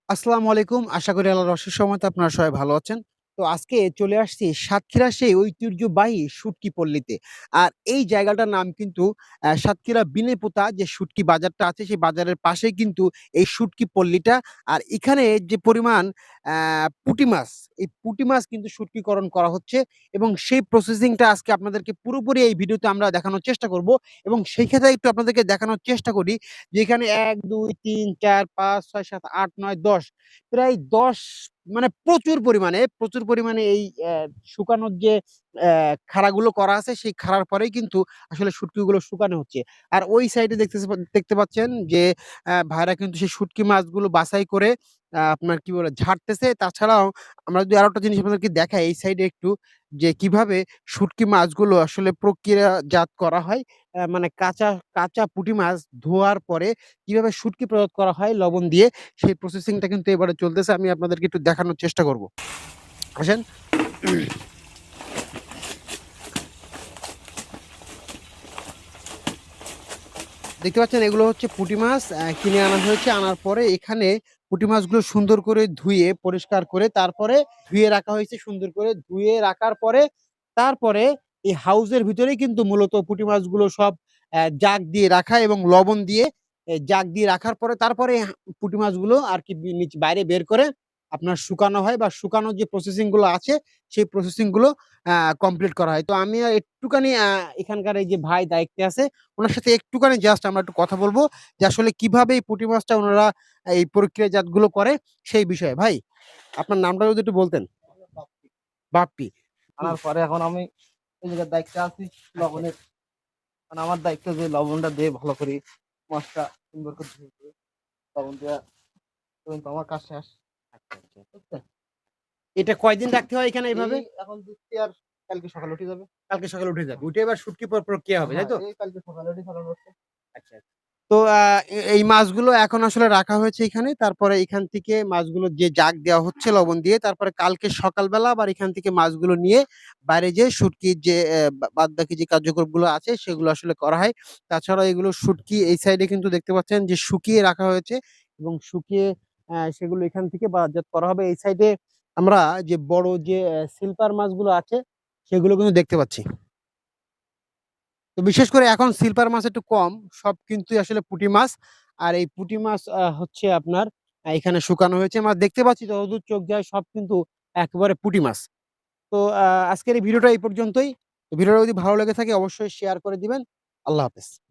আসসালামু আলাইকুম। আশা করি আল্লাহর অশেষ রহমতে আপনারা সবাই ভালো আছেন। তো আজকে চলে আসছি সাতক্ষীরার সেই ঐতিহ্যবাহী শুটকি পল্লীতে। আর এই জায়গাটার নাম কিন্তু সাতক্ষীরা বিনেপোতা যে শুটকি বাজারটা আছে সেই বাজারের পাশেই কিন্তু এই শুটকি পল্লীটা। আর এখানে যে পরিমাণ পুঁটি মাছ, এই পুঁটি মাছ কিন্তু শুটকিকরণ করা হচ্ছে এবং সেই প্রসেসিংটা আজকে আপনাদেরকে পুরোপুরি এই ভিডিওতে আমরা দেখানোর চেষ্টা করব এবং সেই ক্ষেত্রে একটু আপনাদেরকে দেখানোর চেষ্টা করি যে এখানে ১, ২, ৩, ৪, ৫, ৬, ৭, ৮, ৯, ১০ প্রায় ১০ মানে প্রচুর পরিমাণে এই শুকানোর যে খাড়াগুলো করা আছে সেই খাড়ার পরেই কিন্তু আসলে শুটকিগুলো শুকানো হচ্ছে। আর ওই সাইডে দেখতে পাচ্ছেন যে ভাইরা কিন্তু সেই শুটকি মাছগুলো বাছাই করে আপনার কি বলে ঝাড়তেছে। তাছাড়াও আমরা যদি আরেকটা জিনিস আপনাদেরকে দেখাই এই সাইডে একটু যে কিভাবে শুটকি মাছগুলো আসলে প্রক্রিয়াজাত করা হয়। মানে কাঁচা কাঁচা পুঁটি মাছ ধোয়ার পরে কিভাবে শুটকি প্রয়োগ করা হয় লবণ দিয়ে সেই প্রসেসিংটা কিন্তু এবারে চলতেছে। আমি আপনাদেরকে একটু দেখানোর চেষ্টা করব। আসেন। দেখতে পাচ্ছেন এগুলো হচ্ছে পুঁটি মাছ কিনে আনা হয়েছে। আনার পরে এখানে পুঁটি মাছগুলো সুন্দর করে ধুয়ে পরিষ্কার করে তারপরে ধুয়ে রাখা হয়েছে সুন্দর করে। ধুয়ে রাখার পরে তারপরে এই হাউজের ভিতরেই কিন্তু মূলত পুঁটি মাছগুলো সব জাগ দিয়ে রাখা এবং লবণ দিয়ে জাগ দিয়ে রাখার পরে তারপরে পুঁটি মাছগুলো আরকি বাইরে বের করে আপনার শুকানো হয় বা শুকানোর যে প্রসেসিং গুলো আছে সেই প্রসেসিং গুলো আ কমপ্লিট করা হয়। তো আমি একটুখানি এখানকার এই যে ভাই দায়িত্বে আছে উনার সাথে একটুখানি জাস্ট আমরা একটু কথা বলব যে আসলে কিভাবে এই পুঁটি মাছটা উনারা এই প্রক্রিয়াজাতগুলো করে সেই বিষয়ে। ভাই আপনার নামটা যদি একটু বলতেন? বাপ্পি। হুম। আনার পরে এখন আমি এই জায়গার দায়িত্বে আছি আচ্ছা, লবণের। মানে আমার দায়িত্ব যে লবণটা দিয়ে ভালো করে মাছটা সুন্দর করে ধুয়ে লবণ দেওয়া। পর্যন্ত আমার কাজ শেষ। আচ্ছা। বুঝছেন? এটা কয়দিন রাখতে হয় এখানে এই এভাবে? এখন দিচ্ছি আর কালকে সকালে উঠে যাবে। কালকে সকালে উঠে যাবে। হ্যাঁ, উঠে এবার শুটকি প্রক্রিয়া হবে, তাই হ্যাঁ, তো? এই কালকে সকালে উঠে চালানো হচ্ছে। আচ্ছা। তো এই মাছগুলো এখন আসলে রাখা হয়েছে এখানে। তারপরে এখান থেকে মাছগুলো যে জাগ দেওয়া হচ্ছে লবণ দিয়ে, তারপরে কালকে সকালবেলা আবার এখান থেকে মাছগুলো নিয়ে বাইরে যেয়ে শুটকির যে বাদবাকি যে কার্যক্রমগুলো আছে সেগুলো আসলে করা হয়। তাছাড়া এগুলো শুটকি এই সাইডে কিন্তু দেখতে পাচ্ছেন যে শুকিয়ে রাখা হয়েছে এবং শুকিয়ে সেগুলো এখান থেকে বাজারজাত করা হবে। এই সাইডে আমরা যে বড় যে সিলভার মাছগুলো আছে সেগুলো কিন্তু দেখতে পাচ্ছি। তো বিশেষ করে এখন সিলভার মাছ একটু কম। সব কিন্তু আসলে পুঁটি মাছ। আর এই পুঁটি মাছ হচ্ছে আপনার এখানে শুকানো হয়েছে। মাছ দেখতে পাচ্ছি যতদূর চোখ যায় সব কিন্তু একেবারে পুঁটি মাছ। তো আজকের এই ভিডিওটা এই পর্যন্তই। তো ভিডিওটা যদি ভালো লেগে থাকে অবশ্যই শেয়ার করে দিবেন। আল্লাহ হাফেজ।